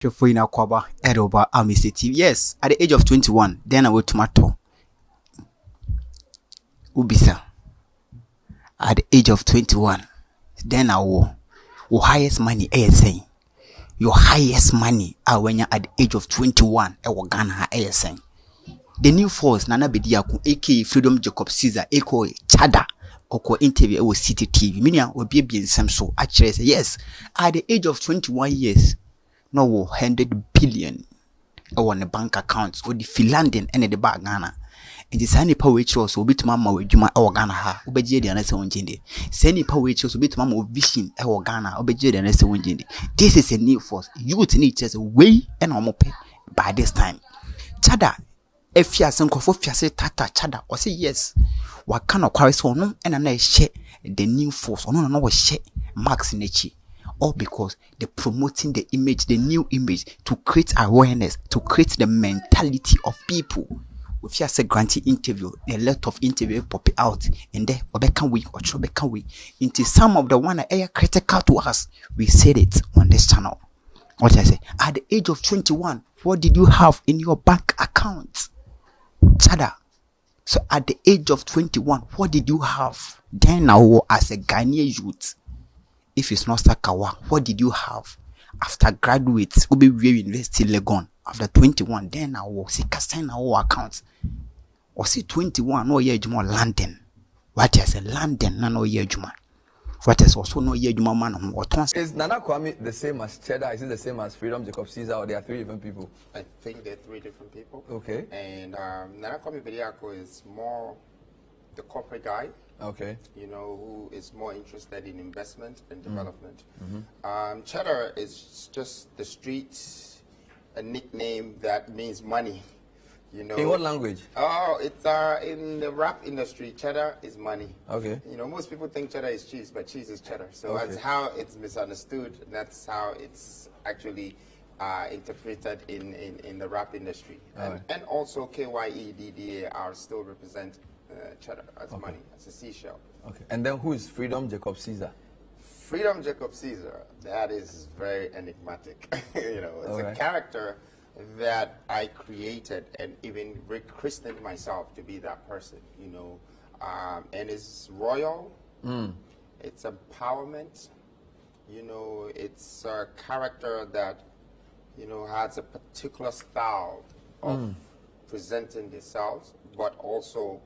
Shofina Kwaba, Edoba, AMISTYtv. Yes, at the age of 21, then I went to Mato. Ubisa. At the age of 21, then I will. Your highest money, saying. Your highest money are when you're at the age of 21, Ghana, saying. The new force, Nana Bediaku, aka Freedom Jacob Caesar, aka Chada, or interview with City TV. Minia will be in some so. Actually, say yes, at the age of 21 years. No 100 billion on the bank accounts or the Finlandian and the bag Ghana. And the Sani Power which also bit mamma with Juma or Ghana ha, Obejid and S. Winjindi. Sani Power which also bit mamma vision or Ghana, Obejid and S. Winjindi. This is a new force. Youth need just way and omope by this time. Chada, if you are some for say tata Chada or say yes. What kind of quarry so no and I share the new force or no share Max Nechi. All because they're promoting the image, the new image, to create awareness, to create the mentality of people. If you say granted interview, a lot of interview pop out, and there, or can we, or can we, into some of the one that are critical to us, we said it on this channel. What I say, at the age of 21, what did you have in your bank account? Chada. So at the age of 21, what did you have? Then now, as a Ghanaian youth, if it's not Sakawa, what did you have after graduates? Will be university Legon after 21. Then I will see casting our accounts. Or see 21 no year juma London. What is a London no year juma? What is also no year juma man or tons? Is Nana Kwame the same as Cheddar? Is it the same as Freedom Jacob Caesar, or they are three different people? I think they're three different people. Okay. And Nana Kwame Bediako is more the corporate guy. Okay. You know, who is more interested in investment and development. Cheddar is just the street, a nickname that means money. You know. In what language? Oh, it's in the rap industry, cheddar is money. Okay. You know, most people think cheddar is cheese, but cheese is cheddar. So Okay. that's how it's misunderstood. That's how it's actually interpreted in the rap industry. And also KYEDDAR still represent cheddar as money, as a seashell. Okay. And then who is Freedom Jacob Caesar? Freedom Jacob Caesar, that is very enigmatic. You know, it's a character that I created and even rechristened myself to be that person, you know. And it's royal, it's empowerment, you know, it's a character that, you know, has a particular style of presenting themselves, but also,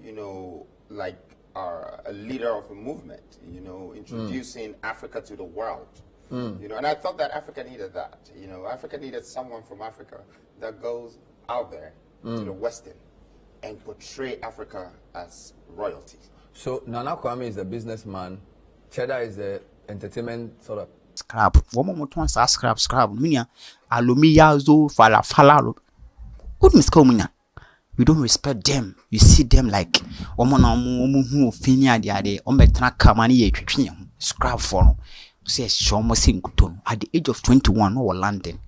you know, like a leader of a movement, you know, introducing Africa to the world. You know, and I thought that Africa needed that. You know, Africa needed someone from Africa that goes out there to the Western and portray Africa as royalty. So Nana Kwame is the businessman, Cheddar is the entertainment sort of. Scrap. One more time, scrap. Minya, alumiyazo, falafala. What is coming? You don't respect them. You see them like who finya the ometra kamani scrap for. Say shomo singuton at the age of 21 or London.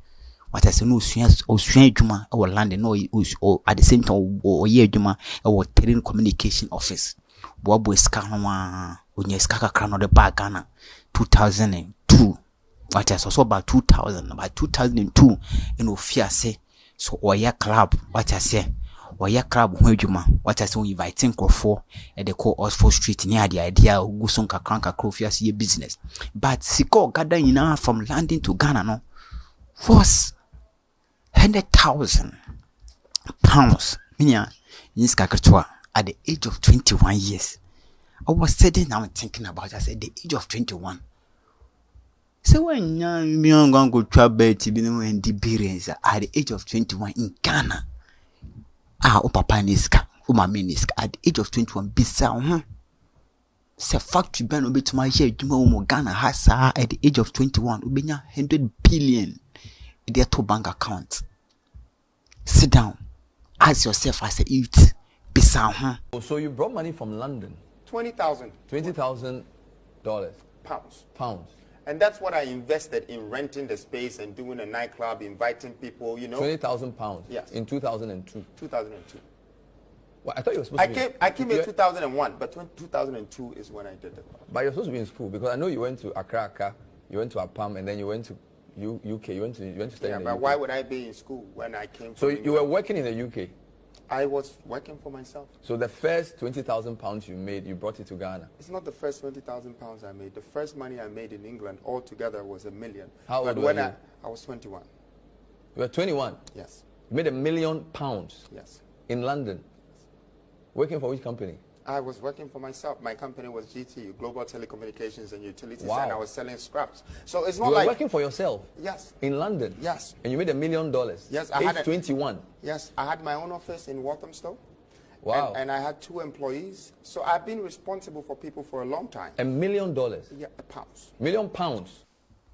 What I say no Australian Juma or London or at the same time or year Juma or Terrain Communication Office. Bobo Skanwa Unyeskaka Crown of the Bagana 2002. What I saw about 2000 by 2002 in Ofia say so or ya club what I say. Waya crab Juma, what I saw inviting for at the call Oxford Street near the idea of Gusonka Cranka Crofias ye business. But Siko gathered enough from London to Ghana no was 100,000 pounds. Minya in Skakatwa at the age of 21 years. I was sitting now thinking about us at the age of 21. So when young going to travel to be in the bearings at the age of 21 in Ghana. Papa niska, mama niska at the age of 21 bisa se factory ben obi to my year dwuma Ghana has at the age of 21 obenya 100 billion in their to bank account. Sit down, ask yourself as a youth bisa So you brought money from London? $20,000 pounds. And that's what I invested in renting the space and doing a nightclub, inviting people, you know. 20,000 pounds. Yes. In 2002. 2002. Well, I thought you were supposed to be. I came in 2001, but 2002 is when I did it. But you're supposed to be in school because I know you went to Accra, you went to Apam, and then you went to UK. You went to study in the but UK. why would I be in school when I came? So from you were working in the UK. I was working for myself. So the first £20,000 you made, you brought it to Ghana. It's not the first £20,000 I made. The first money I made in England altogether was $1 million. How old were you? I was 21. You were 21. Yes. You made £1 million. Yes. In London. Yes. Working for which company? I was working for myself. My company was GT, Global Telecommunications and Utilities, wow. and I was selling scraps. So it's not you were like working for yourself. Yes. In London. Yes. And you made $1 million. Yes. I had 21. Yes, I had my own office in Walthamstow. Wow. And I had 2 employees. So I've been responsible for people for a long time. $1 million. Yeah, pounds. £1 million.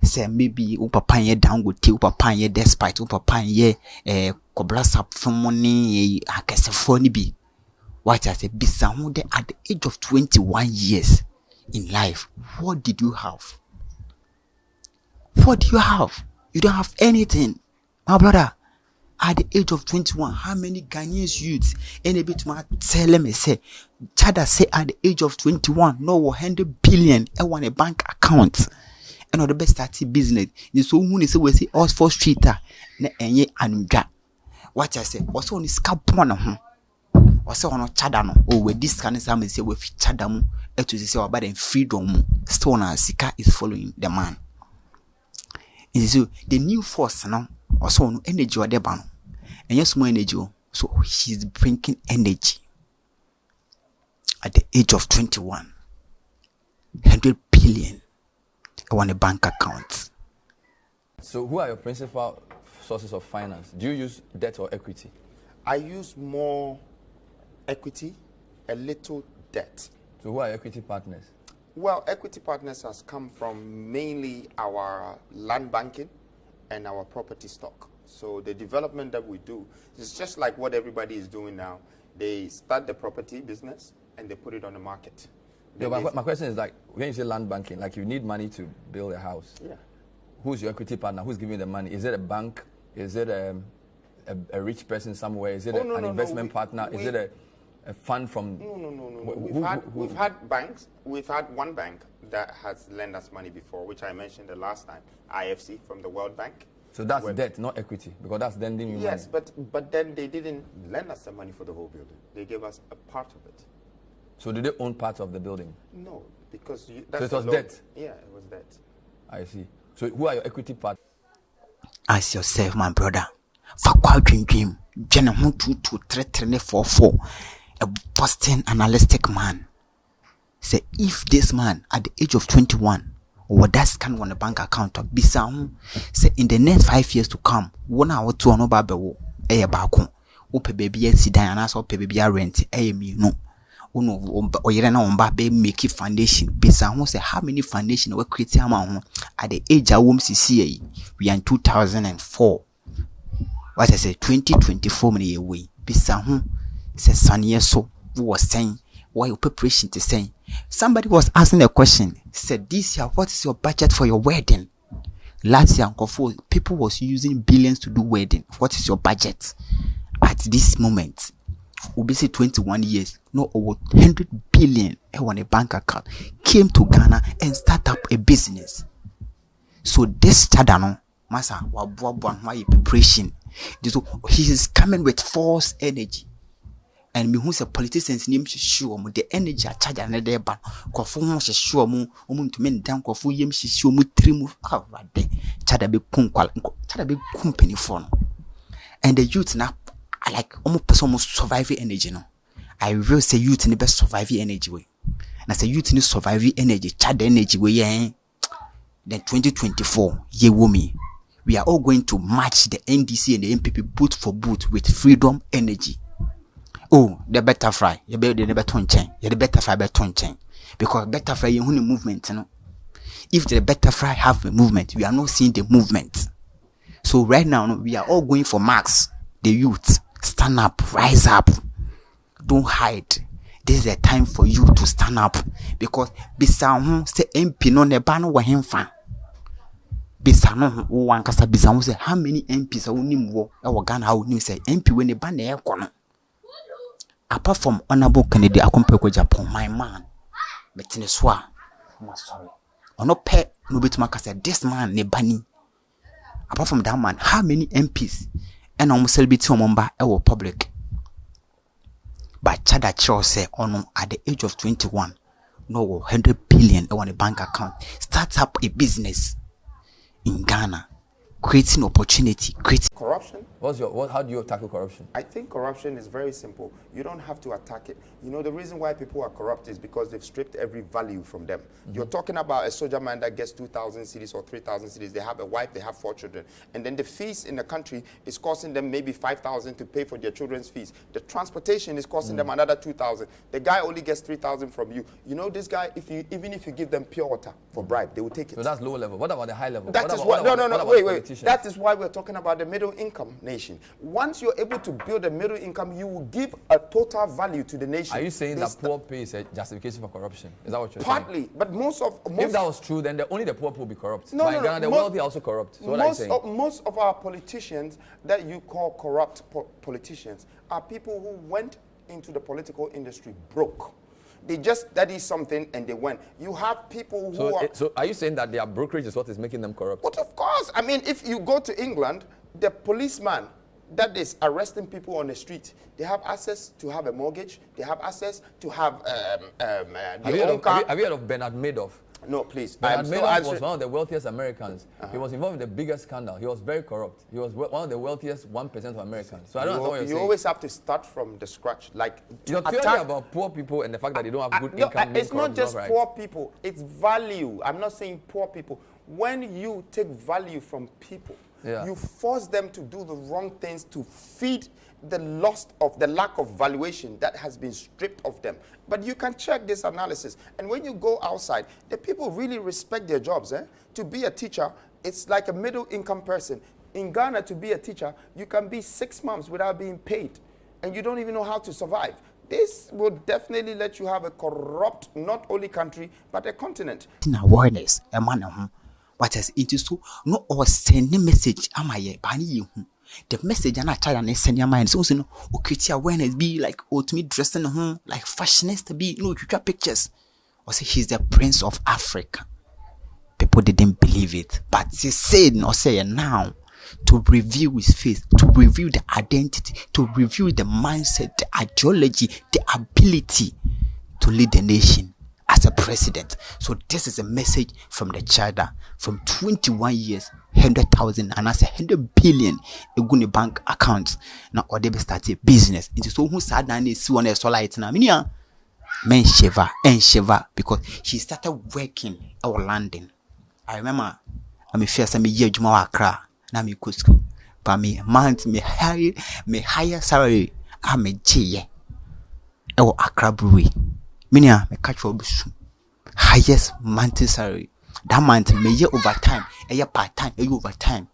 Say maybe upapa ye down with tea, upapa ye despite upapa ye coblas up from money akese phone be. What I say, Bisamude at the age of 21 years in life, what did you have? What do you have? You don't have anything. My brother, at the age of 21, how many Ghanaians youths in a bit more tell me say, Chada say at the age of 21, no 100 billion I want a bank account. And the best starting business. You so who say we say us for streeter na enye anuja. What I say, also on the scalp one also on chada no oh we this can say we chada mu to say about the freedom still na sika is following the man. And so the new force now also on energy or the ban and yes more energy so she's bringing energy at the age of 21 100 billion on a bank account. So who are your principal sources of finance? Do you use debt or equity? I use more equity, a little debt. So who are equity partners? Well, equity partners has come from mainly our land banking and our property stock. So the development that we do is just like what everybody is doing now. They start the property business and they put it on the market. Yeah, my question is like, when you say land banking, like you need money to build a house. Yeah. Who's your equity partner? Who's giving the money? Is it a bank? Is it a rich person somewhere? Is it an investment partner? Is it a fund from... No. We've had banks. We've had one bank that has lent us money before, which I mentioned the last time, IFC from the World Bank. So that's debt, not equity, because that's lending you money. Yes, but then they didn't lend us the money for the whole building. They gave us a part of it. So did they own part of the building? No, because so it was debt? Yeah, it was debt. I see. So who are your equity partners? Ask yourself, my brother. Fakwa dream. Jena 1-2-2-3-3-4-4. A Boston analytic man. Say if this man at the age of 21 or that can on a bank account of Bisa say in the next 5 years to come, 1 hour 2 no babewo bako. Ope baby si dan aso ope baby rent me no. Uno oyere na omba be make foundation. Bisa say how many foundation we create am at the age a wom sisi we are in 2004. What I say 2024 many away. Bisa say sanye so was saying why your preparation to say. Somebody was asking a question. Said this year, what is your budget for your wedding? Last year, people was using billions to do wedding. What is your budget? At this moment, obviously 21 years, no over 100 billion on a bank account came to Ghana and start up a business. So this chadano, masa why preparation. He is coming with false energy. And me who's a politician's name sure the energy charge another ban. Kofu sure to men down kofu yem show mu 3 move out there. Chada be company phone. And the youth now I like almost surviving energy no. I will say youth in the best surviving energy way. And as a youth in the surviving energy, chada energy way then 2024 ye womi. We are all going to match the NDC and the MPP boot for boot with freedom energy. Oh, the better fry. You better the better chain. You the better fry better chain. Because better fry you the movement, you know. If the better fry have a movement, we are not seeing the movement. So right now, we are all going for marks. The youth, stand up, rise up. Don't hide. This is the time for you to stand up. Because Bisa say MP no ne ban wa hemfa. Bisa no wan kasa Bisa say how many MPs are unim wo e wo Ghana how unim say MP we ne ban na e kono. Apart from Honorable Kennedy Akumpeko Japan, my man, but in a sorry. Ono pe no bit maka say this man ne bani. Apart from that man, how many MPs and almost celebrity member were public? But Chada Cho say, oh no, at the age of 21, no 100 billion on a bank account. Start up a business in Ghana, creating opportunity, creating corruption. How do you tackle corruption? I think corruption is very simple. You don't have to attack it. You know, the reason why people are corrupt is because they've stripped every value from them. You're talking about a soldier man that gets 2,000 cedis or 3,000 cedis. They have a wife, they have 4 children. And then the fees in the country is costing them maybe 5,000 to pay for their children's fees. The transportation is costing them another 2,000. The guy only gets 3,000 from you. You know, this guy, even if you give them pure water for bribe, they will take it. So that's low level. What about the high level? That is why, wait. That is why we're talking about the middle income nation. Once you're able to build a middle income, you will give a total value to the nation. Are you saying that poor pay is a justification for corruption? Is that what you're saying? Partly, but if that was true, then only the poor people will be corrupt. No, in Ghana, the wealthy are also corrupt. So what are you saying? Most of our politicians that you call corrupt politicians are people who went into the political industry broke. They just studied something and they went. You have people who are... So are you saying that their brokerage is what is making them corrupt? But of course. I mean, if you go to England, the policeman that is arresting people on the street, they have access to have a mortgage. They have access to have their own car. Have you heard of Bernard Madoff? No, please. Bernard Madoff was one of the wealthiest Americans. He was involved in the biggest scandal. He was very corrupt. He was one of the wealthiest 1% of Americans. So I don't know what you're saying. You always have to start from the scratch. Like you're theory about poor people and the fact that they don't have good income. It's not just poor people. It's value. I'm not saying poor people. When you take value from people, you force them to do the wrong things to feed the loss of the lack of valuation that has been stripped of them. But you can check this analysis. And when you go outside, the people really respect their jobs. To be a teacher, it's like a middle income person. In Ghana, to be a teacher, you can be 6 months without being paid. And you don't even know how to survive. This will definitely let you have a corrupt, not only country, but a continent. Awareness, a man, what is it so no or sending message am I the message and I try and send your mind so no okay awareness be like me dressing like fashionista be no you pictures or say he's the Prince of Africa. People didn't believe it, but he said no say now to review his face, to review the identity, to review the mindset, the ideology, the ability to lead the nation as a president. So this is a message from the charter from 21 years, 100,000 and as 100 billion a bank account. Now or they be start a business. It is so who sad and is one solar it na minia men shiver and shiver because he started working our landing. I remember I'm a first me year juma Accra na me go school. But me month me higher salary I me J our Accra brewery. Minia me catch for highest monthly salary. That month me year overtime, a year part time, a year overtime.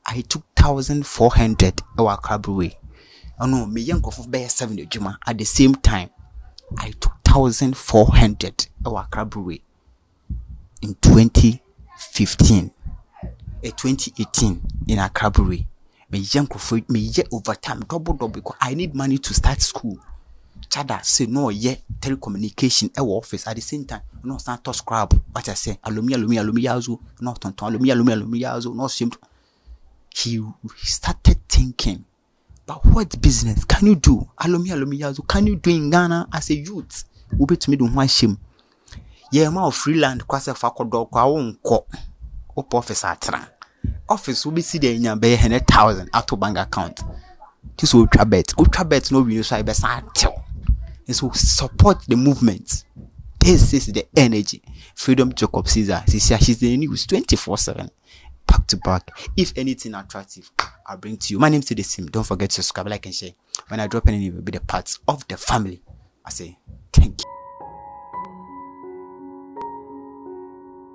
I took 1,400 our Accra brewery. Oh no, me young of bear 7 juma at the same time. I took 1,400 our Accra brewery in 2015. 2018 in Accra brewery. Me young of me year overtime double because I need money to start school. Chada say no yet telecommunication office at the same time no start to scrub what I say alumi yazo no tonton alumi yazo no shame. He started thinking, but what business can you do alumi yazo can you do in Ghana as a youth ube to me do one shame yeah ma freelance kwase fakodo kwa wonko op office atra office will be see the nya be 100,000 out of bank account this will bet no we so I be tell. So support the movement. This is the energy. Freedom Jacob Caesar. She's the news 24/7, back to back. If anything attractive, I'll bring to you. My name's the same. Don't forget to subscribe, like, and share. When I drop any, it will be the parts of the family. I say.